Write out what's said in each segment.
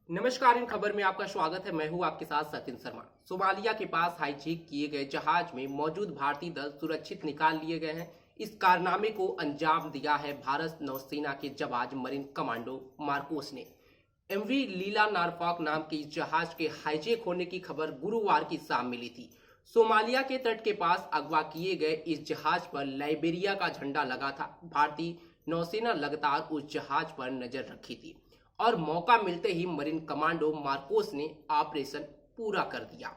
नमस्कार। इन खबर में आपका स्वागत है। मैं हूं आपके साथ सचिन शर्मा। सोमालिया के पास हाईजैक किए गए जहाज में मौजूद भारतीय दल सुरक्षित निकाल लिए गए हैं। इस कारनामे को अंजाम दिया है भारत नौसेना के जवान मरीन कमांडो मार्कोस ने। एमवी लीला नारपाक नाम के इस जहाज के हाईजैक होने की खबर गुरुवार की शाम मिली थी। सोमालिया के तट के पास अगवा किए गए इस जहाज पर लाइबेरिया का झंडा लगा था। भारतीय नौसेना लगातार उस जहाज पर नजर रखी थी और मौका मिलते ही मरीन कमांडो मार्कोस ने ऑपरेशन पूरा कर दिया।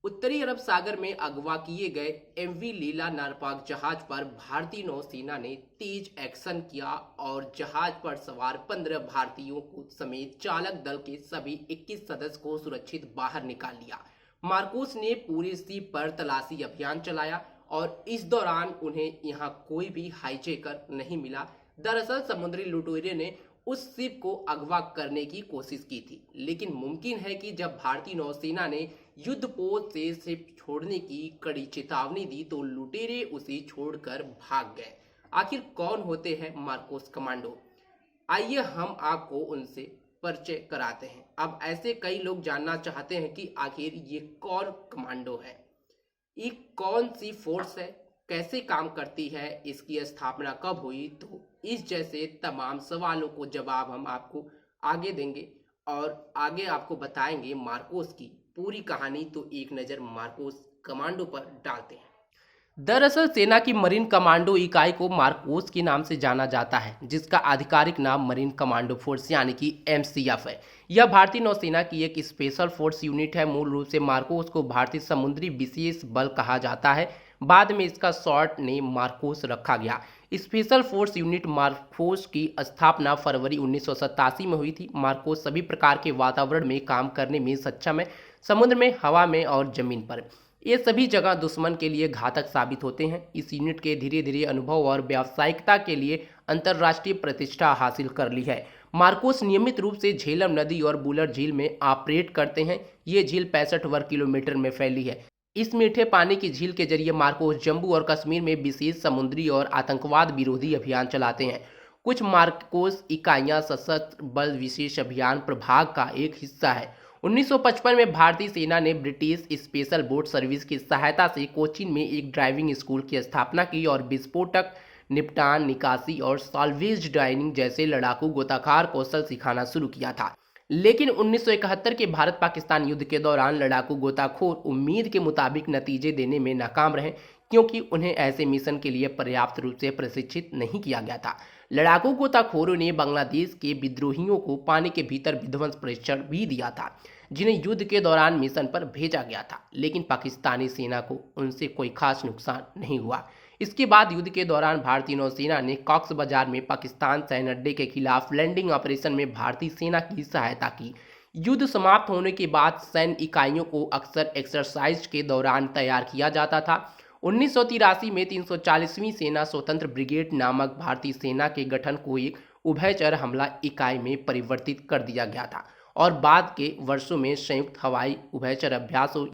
उत्तरी अरब सागर में अगवा किए गए एमवी लीला नारपाक जहाज पर भारतीय नौसेना ने तेज एक्शन किया और जहाज पर सवार 15 भारतीयों को समेत चालक दल के सभी 21 सदस्य को सुरक्षित बाहर निकाल लिया। मार्कोस ने पूरी सी पर तलाशी अभियान चलाया और इस दौरान उन्हें यहां कोई भी हाईजैकर नहीं मिला। दरअसल समुद्री लुटेरे ने उस शिप को अगवा करने की कोशिश की थी, लेकिन मुमकिन है कि जब भारतीय नौसेना ने युद्धपोत से शिप छोड़ने की कड़ी चेतावनी दी तो लुटेरे उसे छोड़कर भाग गए। आखिर कौन होते हैं मार्कोस कमांडो? आइए हम आपको उनसे परिचय कराते हैं। अब ऐसे कई लोग जानना चाहते हैं कि आखिर ये कौन कमांडो है, ये कौन सी फोर्स है, कैसे काम करती है, इसकी स्थापना कब हुई। तो इस जैसे तमाम सवालों को जवाब हम आपको आगे देंगे और आगे आपको बताएंगे मार्कोस की पूरी कहानी। तो एक नज़र मार्कोस कमांडो पर डालते हैं। दरअसल सेना की मरीन कमांडो इकाई को मार्कोस के नाम से जाना जाता है, जिसका आधिकारिक नाम मरीन कमांडो फोर्स यानी कि एमसीएफ है। यह भारतीय नौसेना की एक स्पेशल फोर्स यूनिट है। मूल रूप से मार्कोस को भारतीय समुद्री विशेष बल कहा जाता है। बाद में इसका शॉर्ट नेम मार्कोस रखा गया। स्पेशल फोर्स यूनिट मार्कोस की स्थापना फरवरी 1987 में हुई थी। मार्कोस सभी प्रकार के वातावरण में काम करने में सक्षम है, समुद्र में, हवा में और जमीन पर। ये सभी जगह दुश्मन के लिए घातक साबित होते हैं। इस यूनिट के धीरे धीरे अनुभव और व्यावसायिकता के लिए अंतर्राष्ट्रीय प्रतिष्ठा हासिल कर ली है। मार्कोस नियमित रूप से झेलम नदी और बुलर झील में ऑपरेट करते हैं। ये झील 65 वर्ग किलोमीटर में फैली है। इस मीठे पानी की झील के जरिए मार्कोस जम्मू और कश्मीर में विशेष समुद्री और आतंकवाद विरोधी अभियान चलाते हैं। कुछ मार्कोस इकाइयां सशस्त्र बल विशेष अभियान प्रभाग का एक हिस्सा है। 1955 में भारतीय सेना ने ब्रिटिश स्पेशल बोट सर्विस की सहायता से कोचीन में एक ड्राइविंग स्कूल की स्थापना की और विस्फोटक, निपटान, निकासी और साल्वेज डाइनिंग जैसे लड़ाकू गोताखार कौशल सिखाना शुरू किया था। लेकिन 1971 के भारत पाकिस्तान युद्ध के दौरान लड़ाकू गोताखोर उम्मीद के मुताबिक नतीजे देने में नाकाम रहे, क्योंकि उन्हें ऐसे मिशन के लिए पर्याप्त रूप से प्रशिक्षित नहीं किया गया था। लड़ाकू गोताखोरों ने बांग्लादेश के विद्रोहियों को पानी के भीतर विध्वंस प्रशिक्षण भी दिया था, जिन्हें युद्ध के दौरान मिशन पर भेजा गया था। लेकिन पाकिस्तानी सेना को उनसे कोई खास नुकसान नहीं हुआ। इसके बाद युद्ध के दौरान भारतीय नौसेना ने कॉक्स बाजार में पाकिस्तान सैन्य अड्डे के खिलाफ लैंडिंग ऑपरेशन में भारतीय सेना की सहायता की। युद्ध समाप्त होने के बाद सैन्य इकाइयों को अक्सर एक्सरसाइज के दौरान तैयार किया जाता था। 1983 में 340वीं सेना स्वतंत्र ब्रिगेड नामक भारतीय सेना के गठन को एक उभयचर हमला इकाई में परिवर्तित कर दिया गया था और बाद के वर्षों में संयुक्त हवाई उभयचर अभ्यासों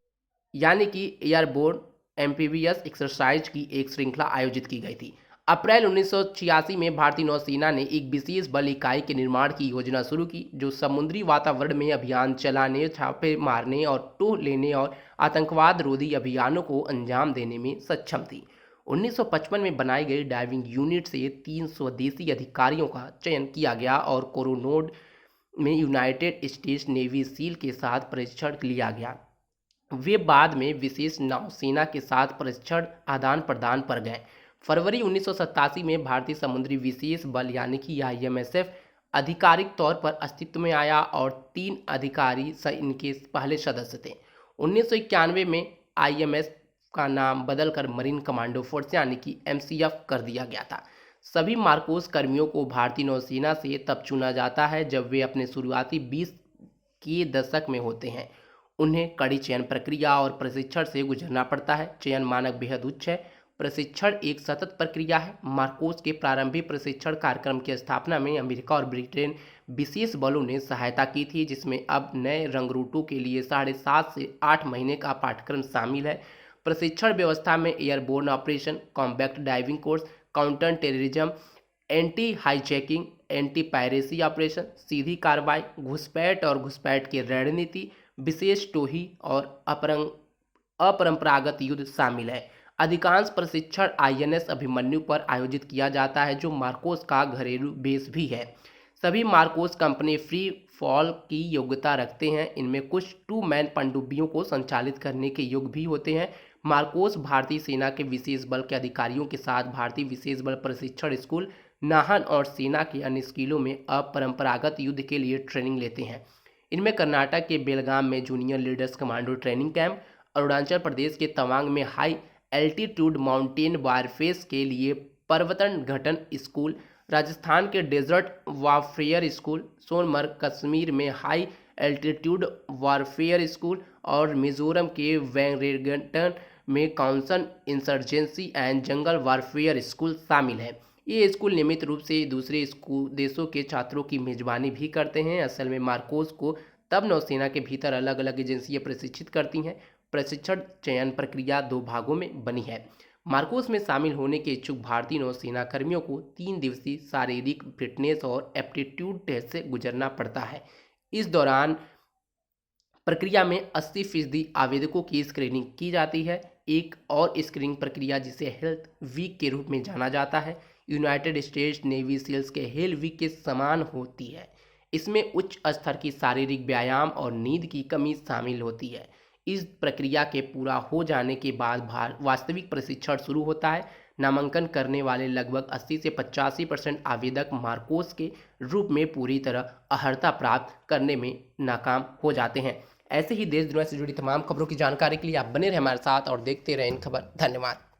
यानी कि एयरबोर्न एम्फीबियस एक्सरसाइज की एक श्रृंखला आयोजित की गई थी। अप्रैल 1986 में भारतीय नौसेना ने एक विशेष बल इकाई के निर्माण की योजना शुरू की, जो समुद्री वातावरण में अभियान चलाने, छापे मारने और टोह लेने और आतंकवाद रोधी अभियानों को अंजाम देने में सक्षम थी। 1955 में बनाई गई डाइविंग यूनिट से 3 स्वदेशी अधिकारियों का चयन किया गया और कोरोनोड में यूनाइटेड स्टेट्स नेवी सील के साथ प्रशिक्षण लिया गया। वे बाद में विशेष नौसेना के साथ प्रशिक्षण आदान प्रदान पर गए। फरवरी 1987 में भारतीय समुद्री विशेष बल यानी कि आईएमएसएफ आधिकारिक तौर पर अस्तित्व में आया और 3 अधिकारी इनके पहले सदस्य थे। 1991 में आईएमएस का नाम बदलकर मरीन कमांडो फोर्स यानी कि एमसीएफ कर दिया गया था। सभी मार्कोस कर्मियों को भारतीय नौसेना से तब चुना जाता है जब वे अपने शुरुआती 20 के दशक में होते हैं। उन्हें कड़ी चयन प्रक्रिया और प्रशिक्षण से गुजरना पड़ता है। चयन मानक बेहद उच्च है। प्रशिक्षण एक सतत प्रक्रिया है। मार्कोस के प्रारंभिक प्रशिक्षण कार्यक्रम की स्थापना में अमेरिका और ब्रिटेन विशेष बलों ने सहायता की थी, जिसमें अब नए रंगरूटों के लिए 7.5 से 8 महीने का पाठ्यक्रम शामिल है। प्रशिक्षण व्यवस्था में airborne operation, combat diving course, counter terrorism, anti hijacking anti piracy operation, सीधी कार्रवाई, घुसपैठ और घुसपैठ की रणनीति, विशेष टोही और अपरंपरागत युद्ध शामिल है। अधिकांश प्रशिक्षण आईएनएस अभिमन्यु पर आयोजित किया जाता है, जो मार्कोस का घरेलू बेस भी है। सभी मार्कोस कंपनी फ्री फॉल की योग्यता रखते हैं। इनमें कुछ टू मैन पनडुब्बियों को संचालित करने के योग्य भी होते हैं। मार्कोस भारतीय सेना के विशेष बल के अधिकारियों के साथ भारतीय विशेष बल प्रशिक्षण स्कूल, नाहन और सेना के अन्य स्कूलों में अपरंपरागत युद्ध के लिए ट्रेनिंग लेते हैं। इनमें कर्नाटक के बेलगाम में junior leaders commando training camp, Arunachal Pradesh के तवांग में हाई एल्टीट्यूड माउंटेन वारफेयर के लिए पर्वतन घटन स्कूल, राजस्थान के desert warfare school, Sonmarg Kashmir में हाई एल्टीट्यूड वारफेयर स्कूल और मिजोरम के वेंगरेगटन में counter insurgency and jungle warfare school शामिल है। ये स्कूल नियमित रूप से दूसरे स्कूल देशों के छात्रों की मेजबानी भी करते हैं। असल में मार्कोस को तब नौसेना के भीतर अलग अलग एजेंसियां प्रशिक्षित करती हैं। प्रशिक्षण चयन प्रक्रिया 2 भागों में बनी है। मार्कोस में शामिल होने के इच्छुक भारतीय नौसेना कर्मियों को 3 दिवसीय शारीरिक फिटनेस और एप्टीट्यूड टेस्ट से गुजरना पड़ता है। इस दौरान प्रक्रिया में 80% आवेदकों की स्क्रीनिंग की जाती है। एक और स्क्रीनिंग प्रक्रिया जिसे हेल्थ वीक के रूप में जाना जाता है, यूनाइटेड स्टेट्स नेवी सील्स के हेल्थ वीक के समान होती है। इसमें उच्च स्तर की शारीरिक व्यायाम और नींद की कमी शामिल होती है। इस प्रक्रिया के पूरा हो जाने के बाद वास्तविक प्रशिक्षण शुरू होता है। नामांकन करने वाले लगभग 80 से 85% आवेदक मार्कोस के रूप में पूरी तरह अर्हता प्राप्त करने में नाकाम हो जाते हैं। ऐसे ही देश दुनिया से जुड़ी तमाम खबरों की जानकारी के लिए आप बने रहे हमारे साथ और देखते रहें इन खबर। धन्यवाद।